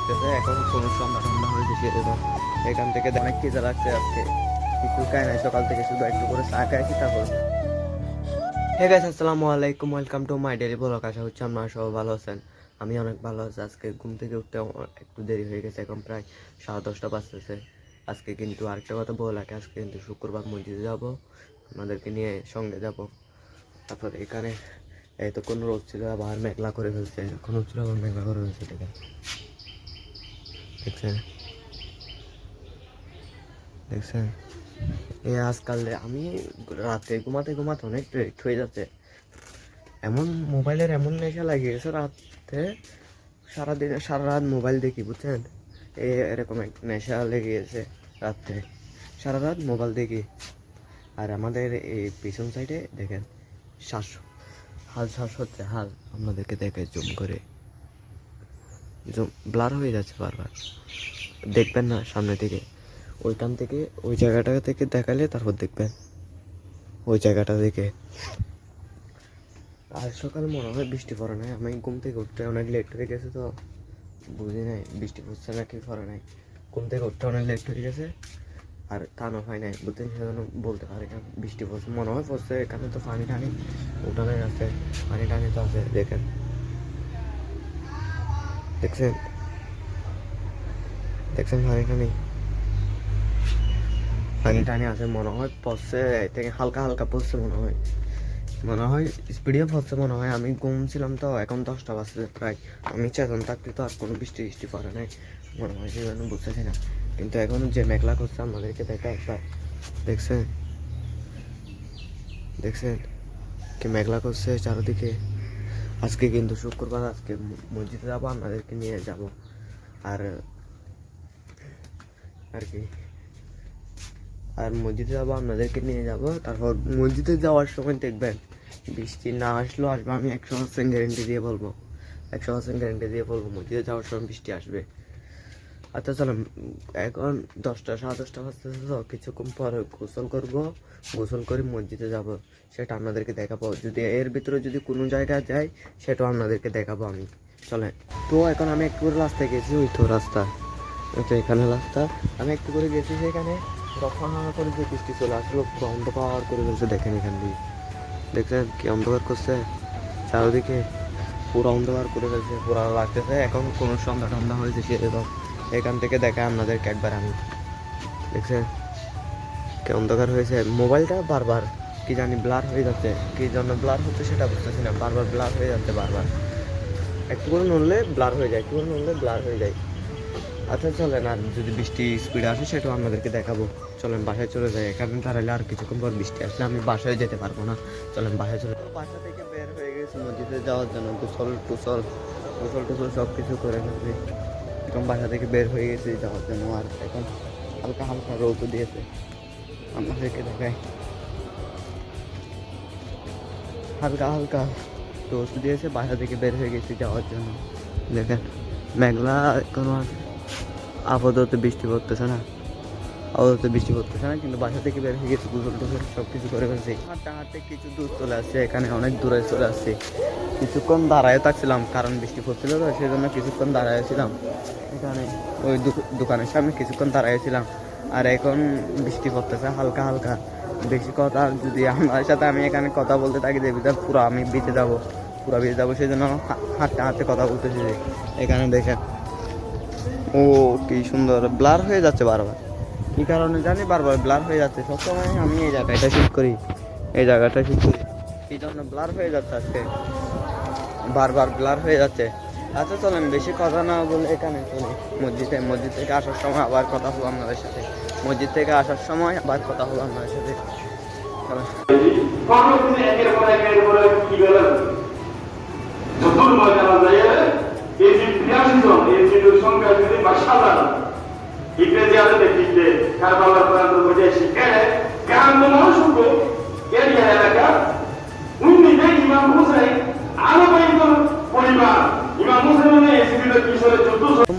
লাগতেছে, এখন কোনো সন্ধ্যা সন্ধ্যা হয়েছে সেরকম। এখান থেকে অনেক খিদে লাগছে আজকে, কিছু খাই নাই সকাল থেকে, শুধু একটু করে চা খাইছি। তারপর হে গাইস, আসসালামু আলাইকুম, welcome to my daily blog. আশা হচ্ছে আপনারা সবাই ভালো আছেন। আমি অনেক ভালো আছি। আজকে ঘুম থেকে উঠতে একটু দেরি হয়ে গেছে, এখন প্রায় 10:30 বাজতেছে। আজকে কিন্তু আরেকটা কথা বলে রাখি, আজকে কিন্তু শুক্রবার মসজিদে যাব, আপনাদেরকে নিয়ে সঙ্গে যাব। তারপর এখানে এই তো কোনো রোদ ছিল, আবার মেঘলা করে ফেলছে, এখন ছিল আবার মেঘলা করে ফেলছে। দেখছেন দেখছেন এই আজকাল আমি রাতে ঘুমাতে ঘুমাতে অনেক লেট হয়ে যাচ্ছে। এমন মোবাইলের এমন নেশা লাগিয়ে গেছে, রাতে সারাদিন সারা রাত মোবাইল দেখি, বুঝছেন? এরকম এক নেশা লেগে গেছে, রাত্রে সারা রাত মোবাইল দেখি। আর আমাদের এই পিছন সাইডে দেখেন শ্বাস হচ্ছে, হাল আপনাদেরকে দেখে জুম করে, জুম ব্লার হয়ে যাচ্ছে বারবার, দেখবেন না সামনে থেকে, ওইখান থেকে ওই জায়গাটা থেকে দেখালে তারপর দেখবেন ওই জায়গাটা দেখে। আজ সকালে মনে হয় বৃষ্টি পড়ে নাই, আমি ঘুম থেকে উঠতে অনেক লেট হয়ে গেছে, তো বুঝি নাই বৃষ্টি পড়ছে না কি পড়ে নাই। ঘুম থেকে উঠতে অনেক লেট হয়ে গেছে, আর টানো হয় নাই, বুঝতেন, সেজন্য বলতে পারি না বৃষ্টি পড়ছে। মনে হয় পড়ছে, এখানে তো পানি টানি উঠানে আছে, পানি টানি তো আছে, দেখেন দেখছেন দেখছেন পানি টানি, পানি টানি আছে, মনে হয় পড়ছে, থেকে হালকা হালকা পড়ছে, মনে হয় স্পিডে পড়ছে মনে হয়। আমি ঘুমছিলাম তো, এখন 10টা বাজছে প্রায়, আমি চেতন থাকতে তো আর কোনো বৃষ্টি বৃষ্টি পড়ে নাই মনে হয়, সেজন্য বুঝতেছি না। কিন্তু এখন যে মেঘলা করছে আমাদেরকে দেখা একবার, দেখছেন দেখছেন কি মেঘলা করছে চারদিকে। আজকে কিন্তু শুক্রবার, আজকে মসজিদে যাবো, আপনাদেরকে নিয়ে যাব। আর আর কি আর মসজিদে যাবো, আপনাদেরকে নিয়ে যাব। তারপর মসজিদে যাওয়ার সময় দেখবেন বৃষ্টি না আসলেও আসবে, আমি 100% গ্যারেন্টি দিয়ে বলবো, 100% গ্যারেন্টি দিয়ে বলবো মসজিদে যাওয়ার সময় বৃষ্টি আসবে। আচ্ছা চলেন, এখন 10টা 10:30 বাজতেছে, তো কিছুক্ষণ পরে গোসল করবো, গোসল করে মসজিদে যাব, সেটা আপনাদেরকে দেখাবো। যদি এর ভিতরে যদি কোনো জায়গায় যাই, সেটাও আপনাদেরকে দেখাবো আমি। চলেন, তো এখন আমি একটু করে রাস্তায় গেছি, ওই তো রাস্তা, ওই তো এখানে রাস্তা, আমি একটু করে গেছি সেখানে, তখন করে যে বৃষ্টি চলে আসলো, পুরো অন্ধকার করে ফেলছে। দেখেন এখান দিয়ে, দেখছেন কি অন্ধকার করছে চারদিকে, পুরো অন্ধকার করে ফেলছে, পুরো লাগতেছে এখন কোনো সন্ধ্যা টন্ধা হয়েছে সেরকম। এখান থেকে দেখায় আপনাদেরকে একবার আমি, দেখছেন কি অন্ধকার হয়েছে। মোবাইলটা বারবার কি জানি ব্লার হয়ে যাচ্ছে, কি জন্য ব্লার হচ্ছে সেটা বুঝতেছি না, বারবার ব্লার হয়ে যাচ্ছে, বারবার একটু করে নড়লে ব্লার হয়ে যায়, একটু করে নড়লে ব্লার হয়ে যায়। আচ্ছা চলেন, আর যদি বৃষ্টি স্পিডে আসে সেটাও আপনাদেরকে দেখাবো। চলেন বাসায় চলে যাই, এখানে দাঁড়ালে আর কিছুক্ষণ পর বৃষ্টি আসলে আমি বাসায় যেতে পারবো না। চলেন বাসায় চলে, বাসা থেকে বের হয়ে গেছি মসজিদে যাওয়ার জন্য, গোসল টুসল সব কিছু করে ফেলছি, এখন বাসা থেকে বের হয়ে গেছি যাওয়ার জন্য। আর এখন হালকা হালকা রোদ দিয়েছে, আপনাদেরকে দেখাই, হালকা হালকা রোদ দিয়েছে, বাসা থেকে বের হয়ে গেছি যাওয়ার জন্য। দেখেন মেঘলা, কোনো আপাতত বৃষ্টি পড়তেছে না, কিন্তু বাসা থেকে বের হয়ে গেছি, গোসল টোসল সব কিছু করে ফেলছি। হাঁটতে হাঁটতে কিছু দূর চলে আসছে, এখানে অনেক দূরে চলে আসছি। কিছুক্ষণ দাঁড়ায় থাকছিলাম, কারণ বৃষ্টি পড়ছিল তো, সেই জন্য কিছুক্ষণ দাঁড়াইছিলাম এখানে, ওই দোকানের সামনে কিছুক্ষণ দাঁড়াইছিলাম। আর এখন বৃষ্টি পড়তেছে হালকা হালকা। বেশি কথা যদি আমার সাথে আমি এখানে কথা বলতে থাকি, দেখবি পুরো আমি ভিজে যাবো, সেই জন্য হাঁটতে হাঁটতে কথা বলতেছি। এখানে দেখেন, ও কি সুন্দর ব্লার হয়ে যাচ্ছে বারবার, কি কারণে জানি বারবার ব্লার হয়ে যাচ্ছে। সবসময় আমি এই জায়গাটা শুট করি, এই জন্য ব্লার হয়ে যাচ্ছে, আজকে বারবার ব্লার হয়ে যাচ্ছে। আচ্ছা চলেন বেশি কথা না বলে এখানে চলে মসজিদ থেকে আসার সময় আবার কথা হলো আপনাদের সাথে,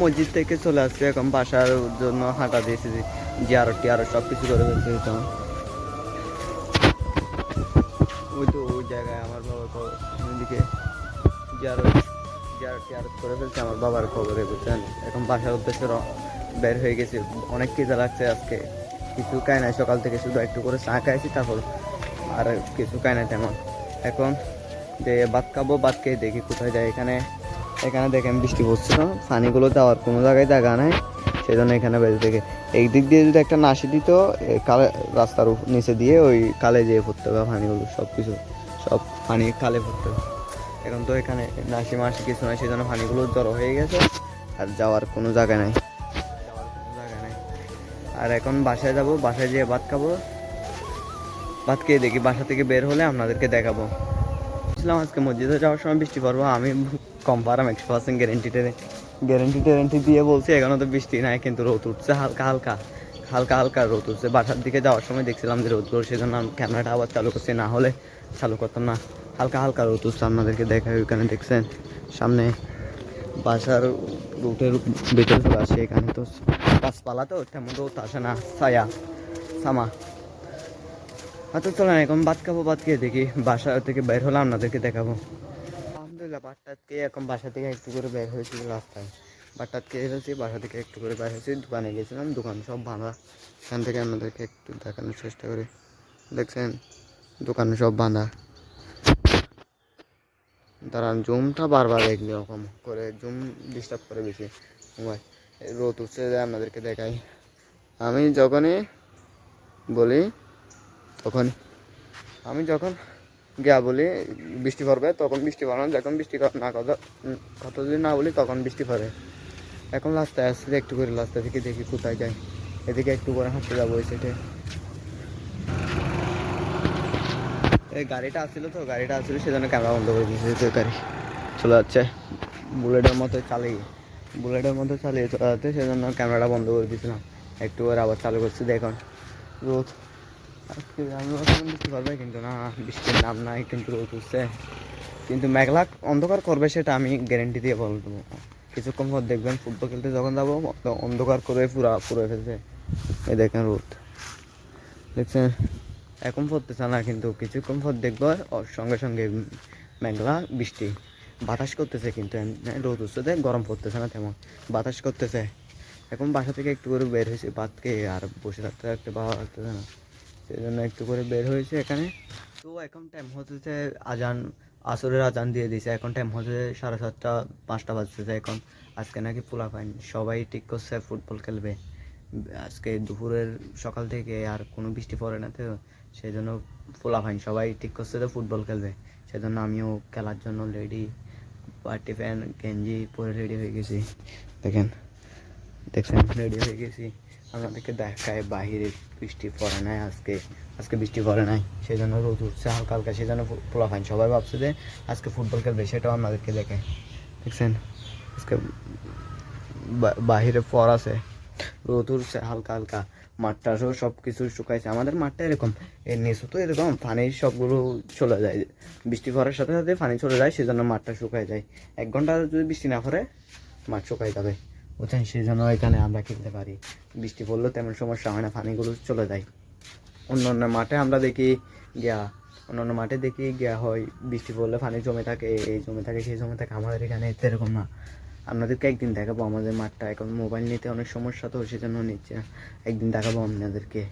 মসজিদ থেকে চলে আসছে, এখন বাসার জন্য হাঁটা দিয়েছি, জিয়ারত টিয়ারত সব কিছু করে ফেলছে। তো ওই তো ওই জায়গায় আমার বাবা, ওইদিকে জিয়ারত জিয়ারত করে ফেলছি আমার বাবার খবরে, বুঝছেন। এখন বাসার উদ্দেশ্যে বের হয়ে গেছি, অনেক খিদে লাগছে আজকে। কিছু খাই নাই সকাল থেকে, শুধু একটু করে চা খাইছি, তারপর আর কিছু খাই নাই তেমন। এখন যে ভাত খাবো, ভাত খেয়ে দেখি কোথায় যায়। এখানে দেখেন বৃষ্টি পড়ছে না, পানিগুলো দেওয়ার কোনো জায়গায় জায়গা নাই, সেই জন্য এখানে বেঁচে থেকে এই দিক দিয়ে যদি একটা নাশি দিত, কালে রাস্তার নিচে দিয়ে ওই কালে যেয়ে পড়তে হবে পানিগুলো, সব পানি কালে পড়তে হবে। এখন তো এখানে নাশি মাসি কিছু নাই, সেই জন্য পানিগুলো জড়ো হয়ে গেছে, আর যাওয়ার কোনো জায়গা নাই। আর এখন বাসায় যাব, বাসায় যেয়ে ভাত খাবো, ভাত খেয়ে দেখি বাসা থেকে বের হলে আপনাদেরকে দেখাবো। বুঝলাম আজকে মসজিদে যাওয়ার সময় বৃষ্টি পড়বো, আমি কম পারাম 100% গ্যারেন্টি দিয়ে বলছি। এখনো তো বৃষ্টি নাই, কিন্তু রোদ উঠছে হালকা রোদ উঠছে। বাসার দিকে যাওয়ার সময় দেখছিলাম যে রোদ করছে, সেজন্য আমি ক্যামেরাটা আবার চালু করছি, না হলে চালু করতাম না। হালকা রোদ উঠছে, আপনাদেরকে দেখাই। ওইখানে দেখছেন সামনে বাসার রুটের ভিতরে চলে আসছে। এখানে তো গাছপালা, তো তেমন রোদ আসে না, সামা। আচ্ছা চলেন এখন ভাত খাবো, ভাত খেয়ে দেখি বাসা থেকে বের হলে আপনাদেরকে দেখাবো। আলহামদুলিল্লাহ ভাতটাত খেয়ে এখন বাসা থেকে একটু করে বের হয়েছি রাস্তায়। ভাতটাত খেয়ে ফেলছি, বাসা থেকে একটু করে বের হয়েছি, দোকানে গেছিলাম, দোকান সব বাঁধা। এখান থেকে আপনাদেরকে একটু দেখানোর চেষ্টা করি। দেখছেন দোকানে সব বাঁধা। দাঁড়ান, জুমটা বারবার দেখলে এরকম করে জুম ডিস্টার্ব করে বেশি মোবাইল। রোদ উঠছে আপনাদেরকে দেখাই। আমি যখনই বলি আমি যখন গিয়া বলি বৃষ্টি পড়বে, তখন বৃষ্টি পড়ে না। যখন বৃষ্টি না কত যদি না বলি, তখন বৃষ্টি পড়ে। এখন রাস্তায় আসছে, একটু করে রাস্তা থেকে দেখি কোথায় যাই। এদিকে একটু করে হাঁটতে যাবো ওই সাইডে। এই গাড়িটা আসছিল সেজন্য ক্যামেরা বন্ধ করে দিয়েছে। গাড়ি চলে যাচ্ছে বুলেটের মতো চালিয়ে চলে যাচ্ছে, সেজন্য ক্যামেরাটা বন্ধ করে দিয়েছিলাম। একটু করে আবার চালু করছি। দেখুন রোদ, আজকে আমি বৃষ্টি পারবে, কিন্তু না, বৃষ্টির নাম নাই, কিন্তু রোদ উঠছে। কিন্তু মেঘলা অন্ধকার করবে সেটা আমি গ্যারেন্টি দিয়ে বলবো। কিছুক্ষণ পর দেখবেন ফুটবল খেলতে যখন যাবো, অন্ধকার করে পুরো ফেলছে। এই দেখেন রোদ, দেখছেন এখন পড়তেছে না, কিন্তু কিছুক্ষণ পর দেখবো সঙ্গে সঙ্গে মেঘলা বৃষ্টি। বাতাস করতেছে, কিন্তু রোদ উঠছে, গরম পড়তেছে না তেমন, বাতাস করতেছে। এখন বাসা থেকে একটু করে বের হয়েছে, ভাত খেয়ে আর বসে থাকতে ভালো লাগতেছে না, সেই জন্য একটু করে বের হয়েছে এখানে। তো এখন টাইম হচ্ছে আসরের আজান দিয়ে দিয়েছে। এখন টাইম হচ্ছে 7:30, 5টা বাজতেছে এখন। আজকে নাকি পোলাপাইন সবাই ঠিক করছে ফুটবল খেলবে আজকে দুপুরের সকাল থেকে, আর কোনো বৃষ্টি পড়ে না, তো সেই জন্য পোলাপাইন সবাই ঠিক করছে যে ফুটবল খেলবে। সেজন্য আমিও খেলার জন্য রেডি, পার্টি প্যান্ট গেঞ্জি পরে রেডি হয়ে গেছি। দেখছেন রেডি হয়ে গেছি। আপনাদেরকে দেখায় বাহিরে বৃষ্টি পড়ে নাই, আজকে বৃষ্টি পড়ে নাই, সেই জন্য রোদ উঠছে হালকা। সেই জন্য পোলাপাইন সবাই ভাবছে যে আজকে ফুটবল খেলবে, সেটাও আপনাদেরকে দেখায়। দেখছেন আজকে বাহিরে পর আছে, রোদ উঠছে হালকা। মাঠটা সব কিছু শুকাইছে। আমাদের মাঠটা এরকম, এর নিচু তো এরকম পানি সবগুলো চলে যায়, বৃষ্টি পড়ার সাথে সাথে পানি চলে যায়, সেই জন্য মাঠটা শুকায় যায়। 1 ঘন্টা যদি বৃষ্টি না পড়ে মাঠ শুকাই যাবে, বুঝছেন। সেই জন্য এখানে আমরা খেলতে পারি, বৃষ্টি পড়লেও তেমন সমস্যা হয় না, পানিগুলো চলে যায়। অন্য মাঠে আমরা দেখি গিয়া হয় বৃষ্টি পড়লে পানি জমে থাকে, এই জমে থাকে সেই জমে থাকে। আমাদের এখানে এরকম না। আপনাদেরকে একদিন দেখাবো আমাদের মাঠটা। এখন মোবাইল নিতে অনেক সমস্যা, তো সেজন্য নিচ্ছে না, একদিন দেখাবো আপনাদেরকে।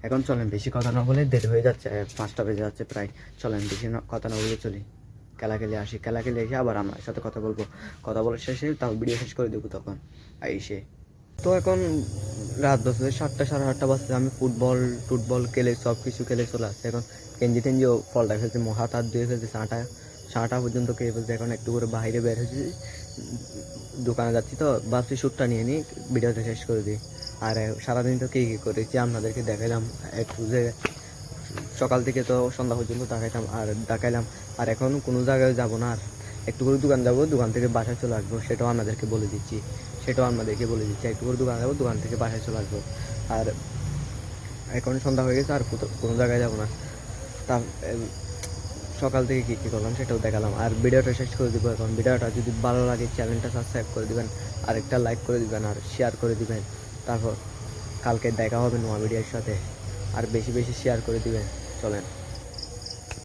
এখন চলেন, বেশি কথা না বলে, দেরি হয়ে যাচ্ছে, 5টা বেজে যাচ্ছে প্রায়। চলেন বেশি কথা না বলে চলি, খেলা খেলে এসে আবার আমার সাথে কথা বলবো। কথা বলার শেষে তাও ভিডিও শেষ করে দেবো তখন এসে। তো এখন রাত 7টা 8:30 বাজছে। আমি ফুটবল খেলে সব কিছু খেলে চলে আসছে। এখন টেঞ্জিও ফলটা ফেলছে, হাত ধুয়ে ফেলছে, চাটা পর্যন্ত খেয়ে ফেলছে। এখন একটু করে বাইরে বের হয়েছি, দোকানে যাচ্ছি, তো ভাবছি শ্যুটটা নিয়ে নিই, ভিডিওটা শেষ করে দিই। আর সারাদিন তো কী করেছি আপনাদেরকে দেখাইলাম একটু, যে সকাল থেকে তো সন্ধ্যা পর্যন্ত দেখাইলাম। আর এখন কোনো জায়গায় যাব না, আর একটু করে দোকান যাবো, দোকান থেকে বাসায় চলে আসবো, সেটাও আপনাদেরকে বলে দিচ্ছি। একটু করে দোকান যাবো, দোকান থেকে বাসায় চলে আসবো। আর এখন সন্ধ্যা হয়ে গেছে, আর কোনো জায়গায় যাবো না। তা সকাল থেকে কী করলাম সেটাও দেখালাম, আর ভিডিওটা শেষ করে দেবো। এখন ভিডিওটা যদি ভালো লাগে চ্যানেলটা সাবস্ক্রাইব করে দিবেন, আর একটা লাইক করে দিবেন, আর শেয়ার করে দিবেন। তারপর কালকে দেখা হবে নয়া ভিডিওর সাথে, আর বেশি শেয়ার করে দিবেন। চলেন।